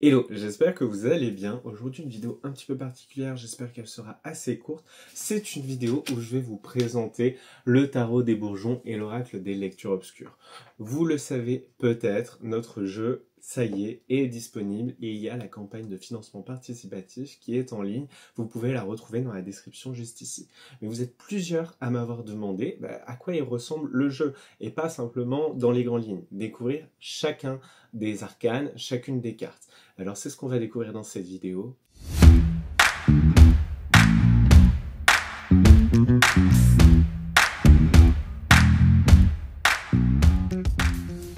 Hello, j'espère que vous allez bien. Aujourd'hui, une vidéo un petit peu particulière, j'espère qu'elle sera assez courte. C'est une vidéo où je vais vous présenter le tarot des bourgeons et l'oracle des lectures obscures. Vous le savez peut-être, notre jeu, ça y est disponible et il y a la campagne de financement participatif qui est en ligne. Vous pouvez la retrouver dans la description juste ici. Mais vous êtes plusieurs à m'avoir demandé à quoi il ressemble le jeu et pas simplement dans les grandes lignes. Découvrir chacun des arcanes, chacune des cartes. Alors c'est ce qu'on va découvrir dans cette vidéo.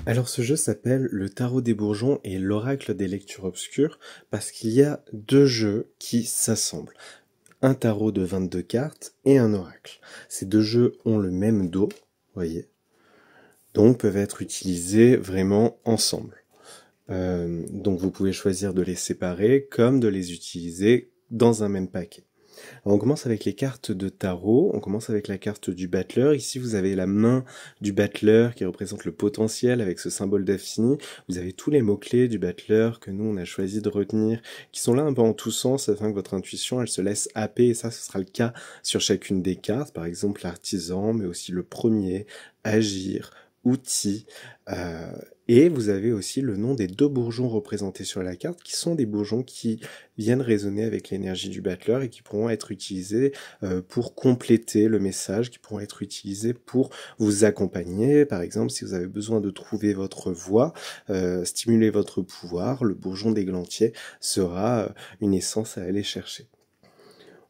Alors ce jeu s'appelle le Tarot des Bourgeons et l'Oracle des Lectures Obscures parce qu'il y a deux jeux qui s'assemblent. Un tarot de 22 cartes et un oracle. Ces deux jeux ont le même dos, voyez, donc peuvent être utilisés vraiment ensemble. Donc vous pouvez choisir de les séparer comme de les utiliser dans un même paquet. Alors on commence avec les cartes de tarot, on commence avec la carte du battleur. Ici vous avez la main du battleur qui représente le potentiel avec ce symbole d'infini. Vous avez tous les mots-clés du battleur que nous on a choisi de retenir, qui sont là un peu en tous sens afin que votre intuition elle se laisse happer, et ça ce sera le cas sur chacune des cartes, par exemple l'artisan, mais aussi le premier, agir, outil, et vous avez aussi le nom des deux bourgeons représentés sur la carte, qui sont des bourgeons qui viennent résonner avec l'énergie du battleur et qui pourront être utilisés pour compléter le message, qui pourront être utilisés pour vous accompagner. Par exemple, si vous avez besoin de trouver votre voix, stimuler votre pouvoir, le bourgeon d'églantier sera une essence à aller chercher.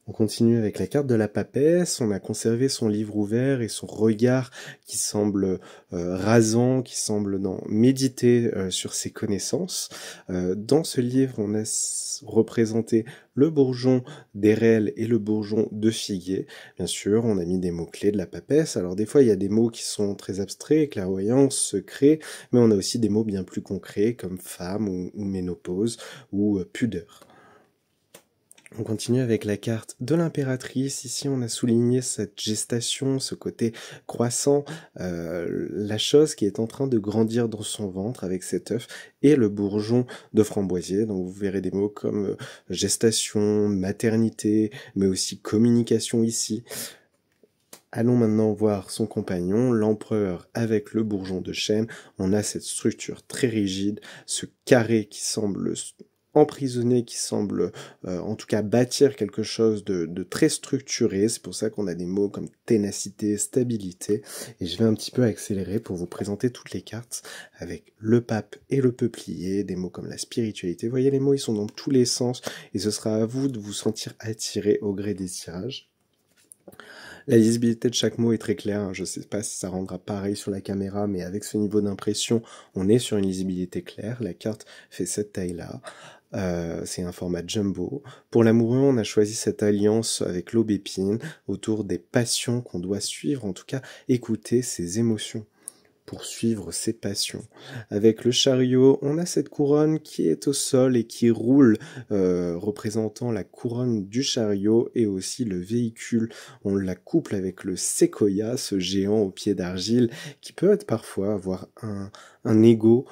On continue avec la carte de la papesse, on a conservé son livre ouvert et son regard qui semble rasant, qui semble méditer sur ses connaissances. Dans ce livre, on a représenté le bourgeon d'Érel et le bourgeon de figuier. Bien sûr, on a mis des mots-clés de la papesse. Alors des fois, il y a des mots qui sont très abstraits, clairvoyance, secret, mais on a aussi des mots bien plus concrets comme femme ou ménopause ou pudeur. On continue avec la carte de l'impératrice. Ici, on a souligné cette gestation, ce côté croissant, la chose qui est en train de grandir dans son ventre avec cet œuf et le bourgeon de framboisier. Donc, vous verrez des mots comme gestation, maternité, mais aussi communication ici. Allons maintenant voir son compagnon, l'empereur avec le bourgeon de chêne. On a cette structure très rigide, ce carré qui semble emprisonné, qui semble en tout cas bâtir quelque chose de très structuré. C'est pour ça qu'on a des mots comme ténacité, stabilité. Et je vais un petit peu accélérer pour vous présenter toutes les cartes avec le pape et le peuplier, des mots comme la spiritualité. Vous voyez, les mots, ils sont dans tous les sens et ce sera à vous de vous sentir attiré au gré des tirages. La lisibilité de chaque mot est très claire, je ne sais pas si ça rendra pareil sur la caméra, mais avec ce niveau d'impression, on est sur une lisibilité claire. La carte fait cette taille-là. C'est un format jumbo. Pour l'amoureux, on a choisi cette alliance avec l'aubépine autour des passions qu'on doit suivre, en tout cas écouter ses émotions pour suivre ses passions. Avec le chariot, on a cette couronne qui est au sol et qui roule, représentant la couronne du chariot et aussi le véhicule. On la couple avec le séquoia, ce géant au pied d'argile, qui peut être parfois avoir un ego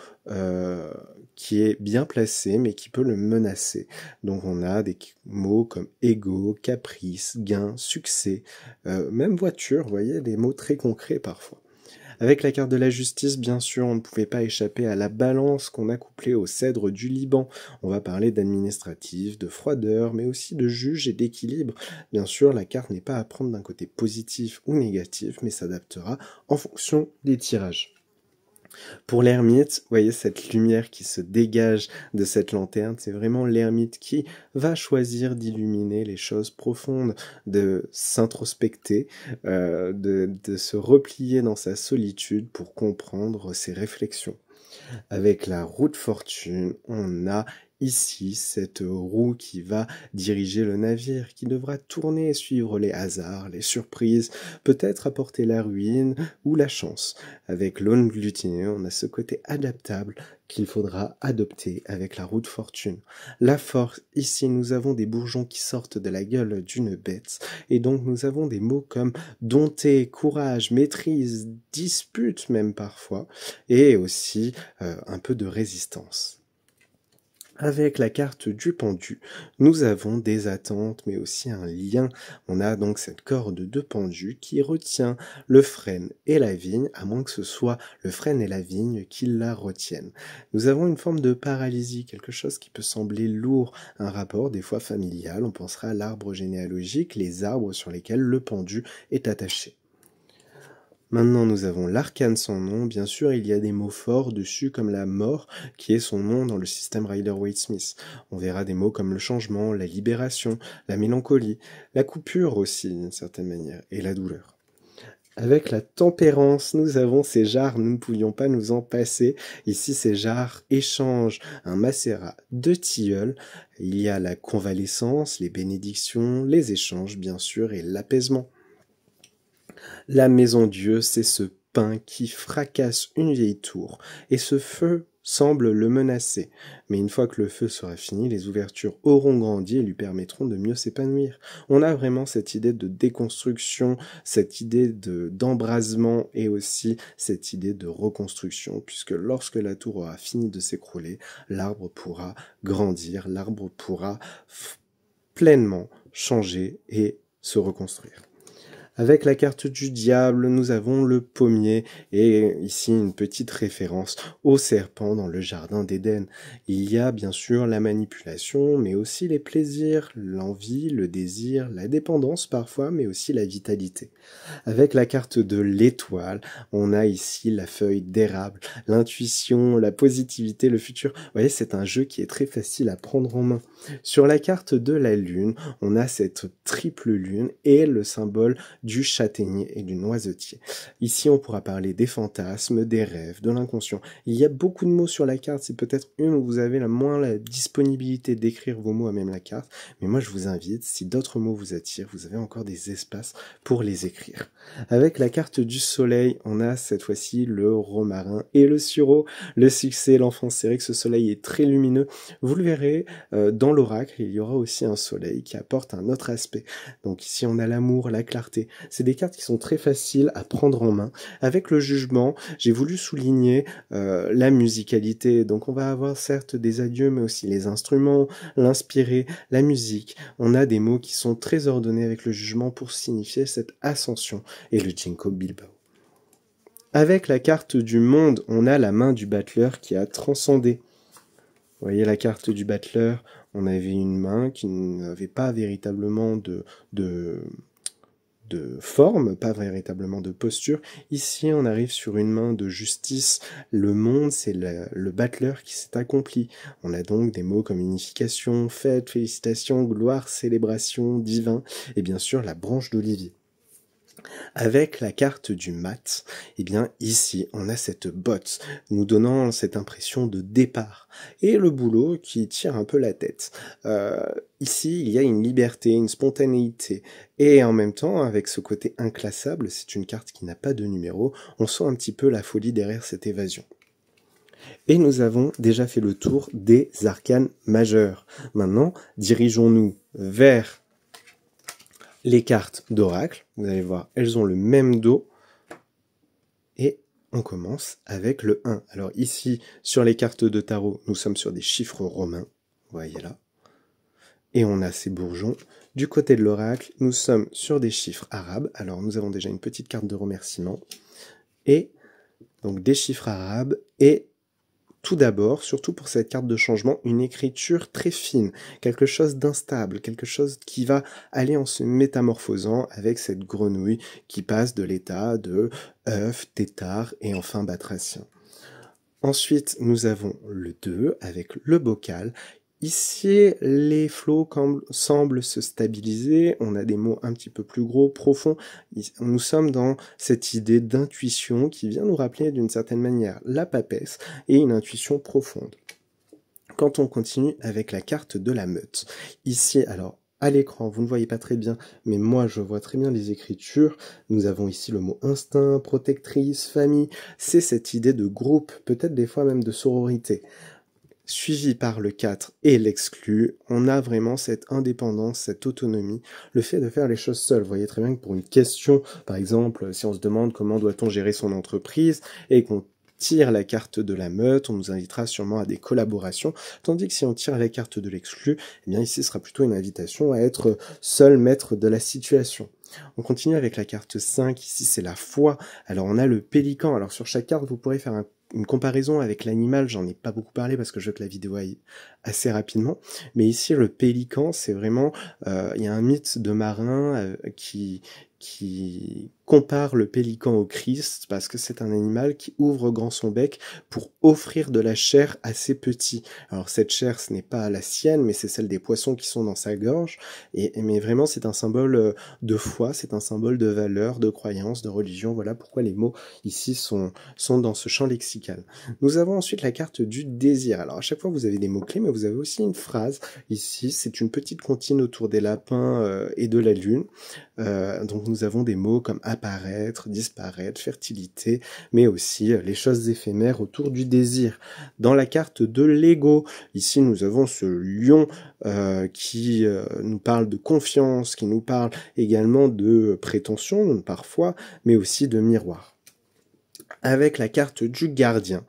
qui est bien placé, mais qui peut le menacer. Donc on a des mots comme ego, caprice, gain, succès, même voiture, vous voyez, des mots très concrets parfois. Avec la carte de la justice, bien sûr, on ne pouvait pas échapper à la balance qu'on a couplée au cèdre du Liban. On va parler d'administratif, de froideur, mais aussi de juge et d'équilibre. Bien sûr, la carte n'est pas à prendre d'un côté positif ou négatif, mais s'adaptera en fonction des tirages. Pour l'ermite, vous voyez cette lumière qui se dégage de cette lanterne, c'est vraiment l'ermite qui va choisir d'illuminer les choses profondes, de s'introspecter, de se replier dans sa solitude pour comprendre ses réflexions. Avec la roue de fortune, on a ici cette roue qui va diriger le navire, qui devra tourner et suivre les hasards, les surprises, peut-être apporter la ruine ou la chance. Avec l'aune glutinée, on a ce côté adaptable qu'il faudra adopter avec la roue de fortune. La force, ici nous avons des bourgeons qui sortent de la gueule d'une bête, et donc nous avons des mots comme dompter, courage, maîtrise, dispute même parfois, et aussi un peu de résistance. Avec la carte du pendu, nous avons des attentes, mais aussi un lien. On a donc cette corde de pendu qui retient le frêne et la vigne, à moins que ce soit le frêne et la vigne qui la retiennent. Nous avons une forme de paralysie, quelque chose qui peut sembler lourd, un rapport des fois familial. On pensera à l'arbre généalogique, les arbres sur lesquels le pendu est attaché. Maintenant, nous avons l'arcane sans nom. Bien sûr, il y a des mots forts dessus, comme la mort, qui est son nom dans le système Rider-Waite-Smith. On verra des mots comme le changement, la libération, la mélancolie, la coupure aussi, d'une certaine manière, et la douleur. Avec la tempérance, nous avons ces jarres, nous ne pouvions pas nous en passer. Ici, ces jarres échangent un macérat de tilleul. Il y a la convalescence, les bénédictions, les échanges, bien sûr, et l'apaisement. La maison Dieu, c'est ce pain qui fracasse une vieille tour, et ce feu semble le menacer. Mais une fois que le feu sera fini, les ouvertures auront grandi et lui permettront de mieux s'épanouir. On a vraiment cette idée de déconstruction, cette idée d'embrasement et aussi cette idée de reconstruction, puisque lorsque la tour aura fini de s'écrouler, l'arbre pourra grandir, l'arbre pourra pleinement changer et se reconstruire. Avec la carte du diable, nous avons le pommier et ici une petite référence au serpent dans le jardin d'Éden. Il y a bien sûr la manipulation, mais aussi les plaisirs, l'envie, le désir, la dépendance parfois, mais aussi la vitalité. Avec la carte de l'étoile, on a ici la feuille d'érable, l'intuition, la positivité, le futur. Vous voyez, c'est un jeu qui est très facile à prendre en main. Sur la carte de la lune, on a cette triple lune et le symbole du châtaignier et du noisetier. Ici, on pourra parler des fantasmes, des rêves, de l'inconscient. Il y a beaucoup de mots sur la carte, c'est peut-être une où vous avez moins la disponibilité d'écrire vos mots à même la carte, mais moi je vous invite, si d'autres mots vous attirent, vous avez encore des espaces pour les écrire. Avec la carte du soleil, on a cette fois-ci le romarin et le sureau, le succès, l'enfance. C'est vrai que ce soleil est très lumineux. Vous le verrez, dans l'oracle, il y aura aussi un soleil qui apporte un autre aspect. Donc ici, on a l'amour, la clarté. C'est des cartes qui sont très faciles à prendre en main. Avec le jugement, j'ai voulu souligner la musicalité. Donc on va avoir certes des adieux, mais aussi les instruments, l'inspiré, la musique. On a des mots qui sont très ordonnés avec le jugement pour signifier cette ascension et le Ginkgo Bilbao. Avec la carte du monde, on a la main du battleur qui a transcendé. Vous voyez la carte du battleur, on avait une main qui n'avait pas véritablement de forme, pas véritablement de posture. Ici, on arrive sur une main de justice. Le monde, c'est le battleur qui s'est accompli. On a donc des mots comme unification, fête, félicitations, gloire, célébration, divin, et bien sûr la branche d'olivier. Avec la carte du mat, eh bien ici on a cette botte nous donnant cette impression de départ et le boulot qui tire un peu la tête. Ici il y a une liberté, une spontanéité et en même temps avec ce côté inclassable, c'est une carte qui n'a pas de numéro, on sent un petit peu la folie derrière cette évasion. Et nous avons déjà fait le tour des arcanes majeurs. Maintenant, dirigeons-nous vers les cartes d'oracle. Vous allez voir, elles ont le même dos. Et on commence avec le 1. Alors ici, sur les cartes de tarot, nous sommes sur des chiffres romains. Vous voyez là. Et on a ces bourgeons. Du côté de l'oracle, nous sommes sur des chiffres arabes. Alors nous avons déjà une petite carte de remerciement. Et donc des chiffres arabes et tout d'abord, surtout pour cette carte de changement, une écriture très fine, quelque chose d'instable, quelque chose qui va aller en se métamorphosant avec cette grenouille qui passe de l'état de œuf, tétard et enfin batracien. Ensuite, nous avons le 2 avec le bocal. Ici, les flots semblent se stabiliser, on a des mots un petit peu plus gros, profonds. Nous sommes dans cette idée d'intuition qui vient nous rappeler d'une certaine manière la papesse et une intuition profonde. Quand on continue avec la carte de la meute, ici, alors à l'écran, vous ne voyez pas très bien, mais moi je vois très bien les écritures. Nous avons ici le mot instinct, protectrice, famille. C'est cette idée de groupe, peut-être des fois même de sororité. Suivi par le 4 et l'exclu, on a vraiment cette indépendance, cette autonomie, le fait de faire les choses seul. Vous voyez très bien que pour une question, par exemple, si on se demande comment doit-on gérer son entreprise et qu'on tire la carte de la meute, on nous invitera sûrement à des collaborations, tandis que si on tire la carte de l'exclu, eh bien ici ce sera plutôt une invitation à être seul maître de la situation. On continue avec la carte 5, ici c'est la foi. Alors on a le pélican, alors sur chaque carte vous pourrez faire une comparaison avec l'animal, j'en ai pas beaucoup parlé parce que je veux que la vidéo aille assez rapidement, mais ici le pélican c'est vraiment, il y a un mythe de marin qui compare le pélican au Christ parce que c'est un animal qui ouvre grand son bec pour offrir de la chair à ses petits. Alors cette chair, ce n'est pas la sienne, mais c'est celle des poissons qui sont dans sa gorge. Mais vraiment, c'est un symbole de foi, c'est un symbole de valeur, de croyance, de religion. Voilà pourquoi les mots ici sont dans ce champ lexical. Nous avons ensuite la carte du désir. Alors à chaque fois, vous avez des mots-clés, mais vous avez aussi une phrase. Ici, c'est une petite comptine autour des lapins et de la lune. Donc nous avons des mots comme apparaître, disparaître, fertilité, mais aussi les choses éphémères autour du désir. Dans la carte de l'ego, ici nous avons ce lion qui nous parle de confiance, qui nous parle également de prétention parfois, mais aussi de miroir. Avec la carte du gardien,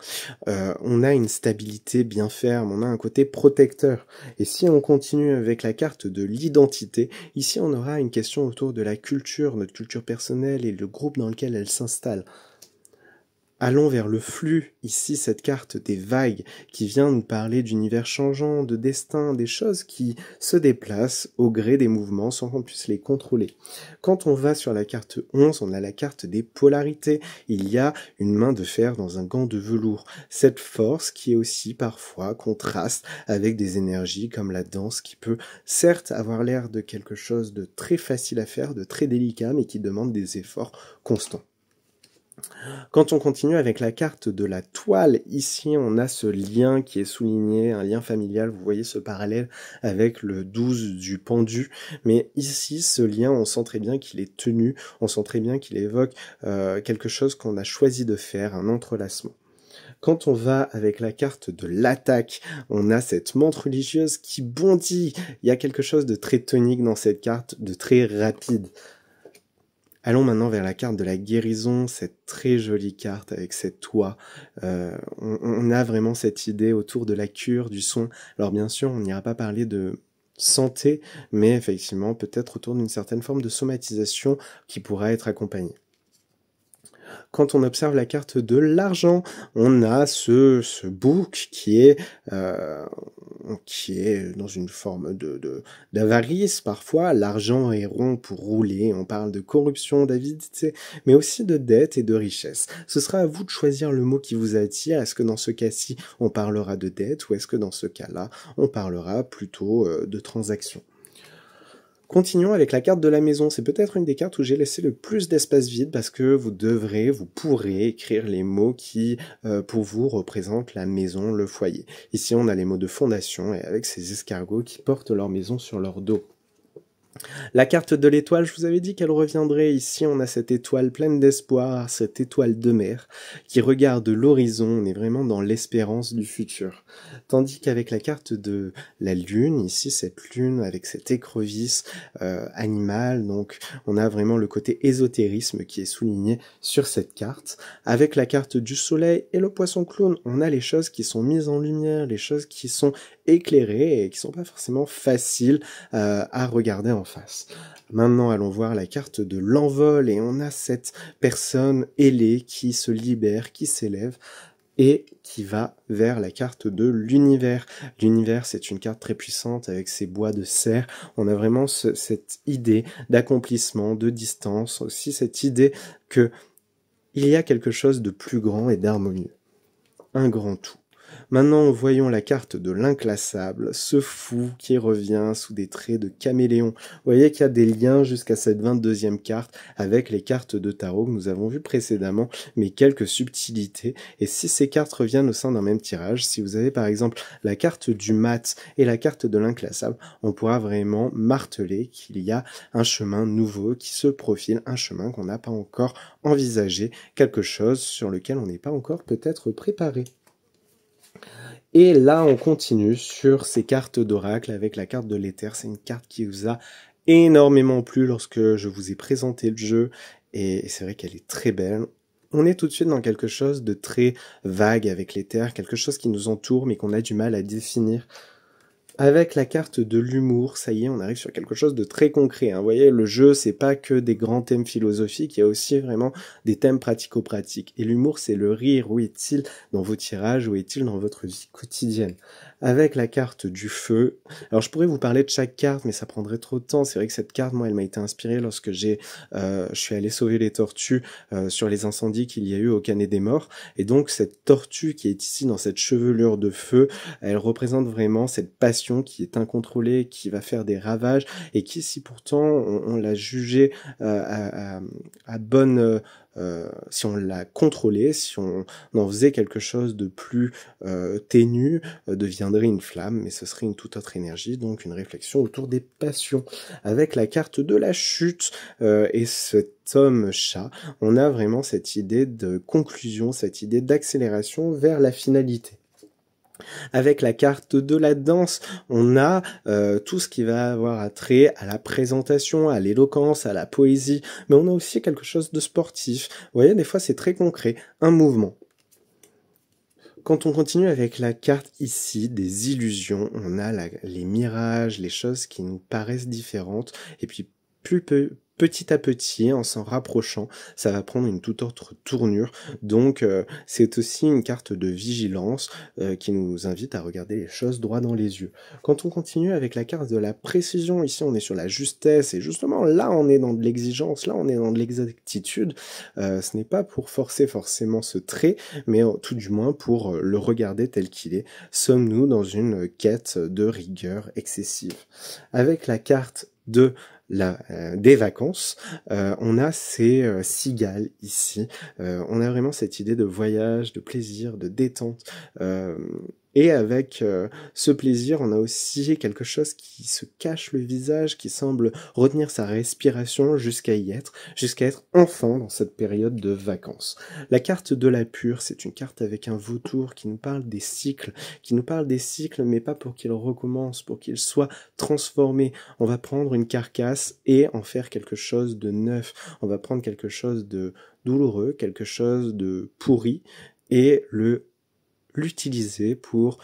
on a une stabilité bien ferme, on a un côté protecteur. Et si on continue avec la carte de l'identité, ici on aura une question autour de la culture, notre culture personnelle et le groupe dans lequel elle s'installe. Allons vers le flux, ici cette carte des vagues qui vient nous parler d'univers changeant, de destin, des choses qui se déplacent au gré des mouvements sans qu'on puisse les contrôler. Quand on va sur la carte 11, on a la carte des polarités. Il y a une main de fer dans un gant de velours. Cette force qui est aussi parfois contraste avec des énergies comme la danse qui peut certes avoir l'air de quelque chose de très facile à faire, de très délicat, mais qui demande des efforts constants. Quand on continue avec la carte de la toile, ici on a ce lien qui est souligné, un lien familial, vous voyez ce parallèle avec le 12 du pendu, mais ici ce lien on sent très bien qu'il est tenu, on sent très bien qu'il évoque quelque chose qu'on a choisi de faire, un entrelacement. Quand on va avec la carte de l'attaque, on a cette menthe religieuse qui bondit, il y a quelque chose de très tonique dans cette carte, de très rapide. Allons maintenant vers la carte de la guérison, cette très jolie carte avec cette toit. On a vraiment cette idée autour de la cure, du soin. Alors bien sûr, on n'ira pas parler de santé, mais effectivement peut-être autour d'une certaine forme de somatisation qui pourra être accompagnée. Quand on observe la carte de l'argent, on a ce bouc qui est dans une forme d'avarice parfois. L'argent est rond pour rouler, on parle de corruption, d'avidité, mais aussi de dette et de richesse. Ce sera à vous de choisir le mot qui vous attire. Est-ce que dans ce cas-ci, on parlera de dette ou est-ce que dans ce cas-là, on parlera plutôt de transaction? Continuons avec la carte de la maison. C'est peut-être une des cartes où j'ai laissé le plus d'espace vide parce que vous pourrez écrire les mots qui, pour vous, représentent la maison, le foyer. Ici, on a les mots de fondation et avec ces escargots qui portent leur maison sur leur dos. La carte de l'étoile, je vous avais dit qu'elle reviendrait. Ici, on a cette étoile pleine d'espoir, cette étoile de mer qui regarde l'horizon. On est vraiment dans l'espérance du futur. Tandis qu'avec la carte de la lune, ici, cette lune avec cette écrevisse animale, donc on a vraiment le côté ésotérisme qui est souligné sur cette carte. Avec la carte du soleil et le poisson clown, on a les choses qui sont mises en lumière, les choses qui sont éclairées et qui sont pas forcément faciles à regarder en face. Maintenant, allons voir la carte de l'envol et on a cette personne ailée qui se libère, qui s'élève et qui va vers la carte de l'univers. L'univers, c'est une carte très puissante avec ses bois de cerf. On a vraiment cette idée d'accomplissement, de distance, aussi cette idée que il y a quelque chose de plus grand et d'harmonieux. Un grand tout. Maintenant, voyons la carte de l'inclassable, ce fou qui revient sous des traits de caméléon. Vous voyez qu'il y a des liens jusqu'à cette 22e carte avec les cartes de tarot que nous avons vues précédemment, mais quelques subtilités. Et si ces cartes reviennent au sein d'un même tirage, si vous avez par exemple la carte du mat et la carte de l'inclassable, on pourra vraiment marteler qu'il y a un chemin nouveau qui se profile, un chemin qu'on n'a pas encore envisagé, quelque chose sur lequel on n'est pas encore peut-être préparé. Et là, on continue sur ces cartes d'oracle avec la carte de l'éther. C'est une carte qui vous a énormément plu lorsque je vous ai présenté le jeu. Et c'est vrai qu'elle est très belle. On est tout de suite dans quelque chose de très vague avec les terres, quelque chose qui nous entoure mais qu'on a du mal à définir. Avec la carte de l'humour, ça y est, on arrive sur quelque chose de très concret. Vous voyez, le jeu, c'est pas que des grands thèmes philosophiques, il y a aussi vraiment des thèmes pratico-pratiques. Et l'humour, c'est le rire. Où est-il dans vos tirages? Où est-il dans votre vie quotidienne? Avec la carte du feu, alors je pourrais vous parler de chaque carte, mais ça prendrait trop de temps. C'est vrai que cette carte, moi, elle m'a été inspirée lorsque je suis allé sauver les tortues sur les incendies qu'il y a eu au Canet des Morts. Et donc, cette tortue qui est ici dans cette chevelure de feu, elle représente vraiment cette passion qui est incontrôlée, qui va faire des ravages, et qui, si pourtant on l'a jugée à bonne... si on l'a contrôlée, si on en faisait quelque chose de plus ténu, deviendrait une flamme, mais ce serait une toute autre énergie, donc une réflexion autour des passions. Avec la carte de la chute et cet homme-chat, on a vraiment cette idée de conclusion, cette idée d'accélération vers la finalité. Avec la carte de la danse, on a tout ce qui va avoir attrait à la présentation, à l'éloquence, à la poésie, mais on a aussi quelque chose de sportif. Vous voyez, des fois c'est très concret, un mouvement. Quand on continue avec la carte ici des illusions, on a les mirages, les choses qui nous paraissent différentes, et puis petit à petit, en s'en rapprochant, ça va prendre une toute autre tournure. Donc c'est aussi une carte de vigilance qui nous invite à regarder les choses droit dans les yeux. Quand on continue avec la carte de la précision, ici on est sur la justesse, et justement là on est dans de l'exigence, là on est dans de l'exactitude. Ce n'est pas pour forcer forcément ce trait, mais tout du moins pour le regarder tel qu'il est. Sommes-nous dans une quête de rigueur excessive? Avec la carte de des vacances, on a ces cigales ici, on a vraiment cette idée de voyage, de plaisir, de détente, et avec ce plaisir, on a aussi quelque chose qui se cache le visage, qui semble retenir sa respiration jusqu'à être enfin dans cette période de vacances. La carte de la pure, c'est une carte avec un vautour qui nous parle des cycles, mais pas pour qu'ils recommencent, pour qu'ils soient transformés. On va prendre une carcasse et en faire quelque chose de neuf. On va prendre quelque chose de douloureux, quelque chose de pourri, et l'utiliser pour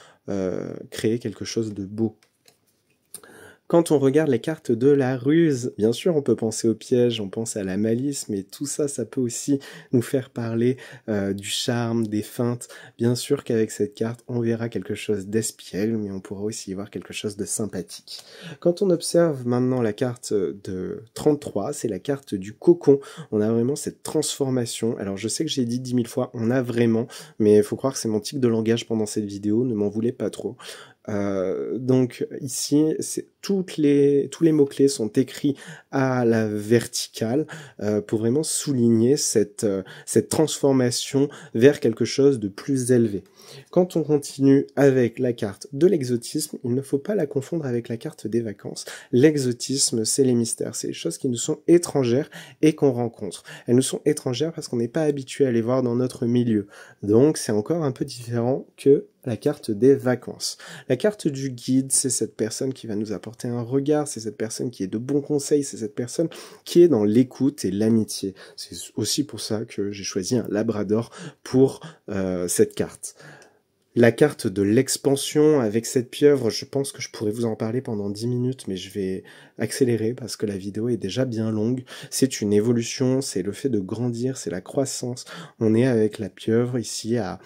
créer quelque chose de beau. Quand on regarde les cartes de la ruse, bien sûr on peut penser au piège, on pense à la malice, mais tout ça, ça peut aussi nous faire parler du charme, des feintes. Bien sûr qu'avec cette carte, on verra quelque chose d'espiègle, mais on pourra aussi y voir quelque chose de sympathique. Quand on observe maintenant la carte de 33, c'est la carte du cocon. On a vraiment cette transformation. Alors je sais que j'ai dit 10 000 fois, on a vraiment, mais il faut croire que c'est mon tic de langage pendant cette vidéo, ne m'en voulez pas trop. Donc ici, tous les mots-clés sont écrits à la verticale pour vraiment souligner cette transformation vers quelque chose de plus élevé. Quand on continue avec la carte de l'exotisme, il ne faut pas la confondre avec la carte des vacances. L'exotisme, c'est les mystères, c'est les choses qui nous sont étrangères et qu'on rencontre. Elles nous sont étrangères parce qu'on n'est pas habitué à les voir dans notre milieu. Donc c'est encore un peu différent que la carte des vacances. La carte du guide, c'est cette personne qui va nous apporter un regard, c'est cette personne qui est de bons conseils, c'est cette personne qui est dans l'écoute et l'amitié. C'est aussi pour ça que j'ai choisi un labrador pour cette carte. La carte de l'expansion avec cette pieuvre, je pense que je pourrais vous en parler pendant 10 minutes, mais je vais accélérer parce que la vidéo est déjà bien longue. C'est une évolution, c'est le fait de grandir, c'est la croissance. On est avec la pieuvre ici à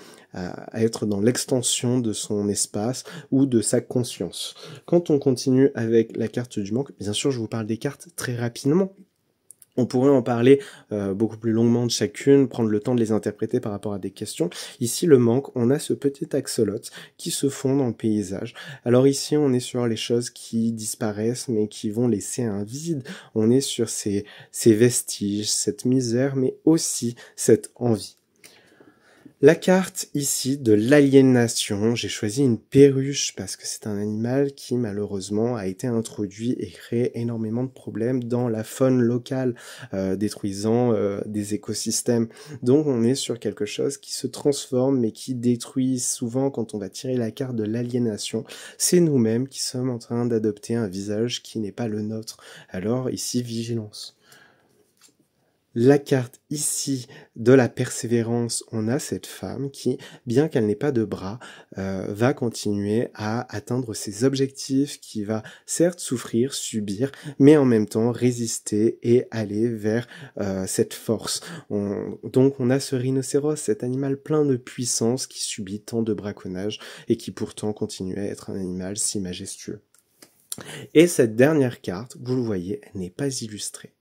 être dans l'extension de son espace ou de sa conscience. Quand on continue avec la carte du manque, bien sûr je vous parle des cartes très rapidement. On pourrait en parler beaucoup plus longuement de chacune, prendre le temps de les interpréter par rapport à des questions. Ici, le manque, on a ce petit axolote qui se fond dans le paysage. Alors ici, on est sur les choses qui disparaissent, mais qui vont laisser un vide. On est sur ces vestiges, cette misère, mais aussi cette envie. La carte ici de l'aliénation, j'ai choisi une perruche parce que c'est un animal qui malheureusement a été introduit et crée énormément de problèmes dans la faune locale, détruisant des écosystèmes. Donc on est sur quelque chose qui se transforme mais qui détruit souvent quand on va tirer la carte de l'aliénation. C'est nous-mêmes qui sommes en train d'adopter un visage qui n'est pas le nôtre. Alors ici, vigilance. La carte ici de la persévérance, on a cette femme qui, bien qu'elle n'ait pas de bras, va continuer à atteindre ses objectifs, qui va certes souffrir, subir, mais en même temps résister et aller vers cette force. Donc on a ce rhinocéros, cet animal plein de puissance qui subit tant de braconnage et qui pourtant continue à être un animal si majestueux. Et cette dernière carte, vous le voyez, elle n'est pas illustrée.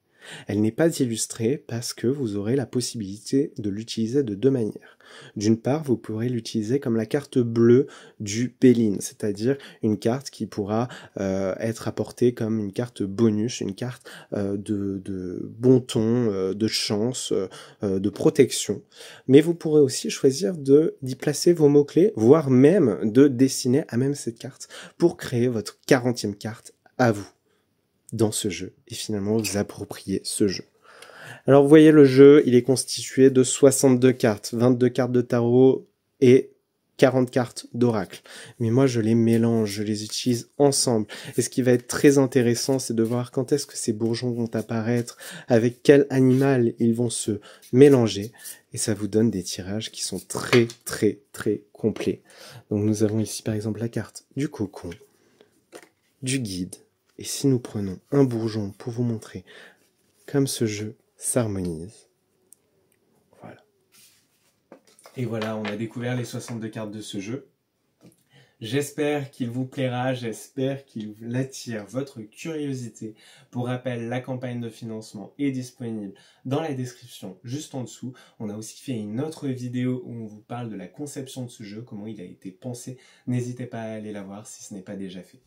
Elle n'est pas illustrée parce que vous aurez la possibilité de l'utiliser de deux manières. D'une part, vous pourrez l'utiliser comme la carte bleue du Pélin, c'est-à-dire une carte qui pourra être apportée comme une carte bonus, une carte de bon ton, de chance, de protection. Mais vous pourrez aussi choisir d'y placer vos mots-clés, voire même de dessiner à même cette carte pour créer votre 40e carte à vous dans ce jeu et finalement vous approprier ce jeu. Alors vous voyez, le jeu, il est constitué de 62 cartes, 22 cartes de tarot et 40 cartes d'oracle. Mais moi je les mélange, je les utilise ensemble. Et ce qui va être très intéressant, c'est de voir quand est-ce que ces bourgeons vont apparaître, avec quel animal ils vont se mélanger. Et ça vous donne des tirages qui sont très très très complets. Donc nous avons ici par exemple la carte du cocon, du guide. Et si nous prenons un bourgeon pour vous montrer comme ce jeu s'harmonise. Voilà. Et voilà, on a découvert les 62 cartes de ce jeu. J'espère qu'il vous plaira, j'espère qu'il attire votre curiosité. Pour rappel, la campagne de financement est disponible dans la description juste en dessous. On a aussi fait une autre vidéo où on vous parle de la conception de ce jeu, comment il a été pensé. N'hésitez pas à aller la voir si ce n'est pas déjà fait.